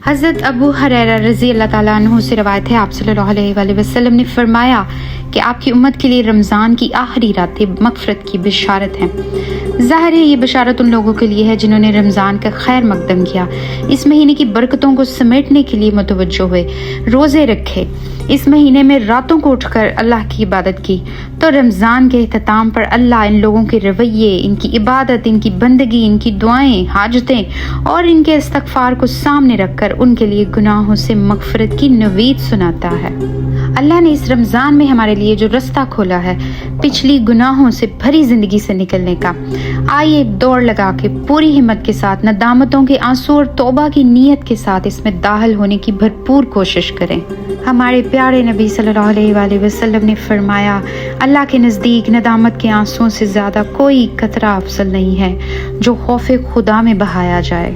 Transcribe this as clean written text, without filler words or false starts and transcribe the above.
حضرت ابو ہریرہ رضی اللہ تعالیٰ عنہ سے روایت ہے، آپ صلی اللہ علیہ وسلم نے فرمایا کہ آپ کی امت کے لیے رمضان کی آخری راتیں مغفرت کی بشارت ہیں۔ ظاہر ہے یہ بشارت ان لوگوں کے لیے ہے جنہوں نے رمضان کا خیر مقدم کیا، اس مہینے کی برکتوں کو سمیٹنے کے لیے متوجہ ہوئے، روزے رکھے، اس مہینے میں راتوں کو اٹھ کر اللہ کی عبادت کی۔ تو رمضان کے اختتام پر اللہ ان لوگوں کے رویے، ان کی عبادت، ان کی بندگی، ان کی دعائیں، حاجتیں اور ان کے استغفار کو سامنے رکھ کر ان کے لیے گناہوں سے مغفرت کی نوید سناتا ہے۔ اللہ نے اس رمضان میں ہمارے لیے جو رستہ کھولا ہے پچھلی گناہوں سے بھری زندگی سے نکلنے کا، آئیے دوڑ لگا کے پوری ہمت کے ساتھ، ندامتوں کے آنسو اور توبہ کی نیت کے ساتھ اس میں داخل ہونے کی بھرپور کوشش کریں۔ ہمارے پیارے نبی صلی اللہ علیہ وسلم نے فرمایا، اللہ کے نزدیک ندامت کے آنسوؤں سے زیادہ کوئی قطرہ افضل نہیں ہے جو خوف خدا میں بہایا جائے۔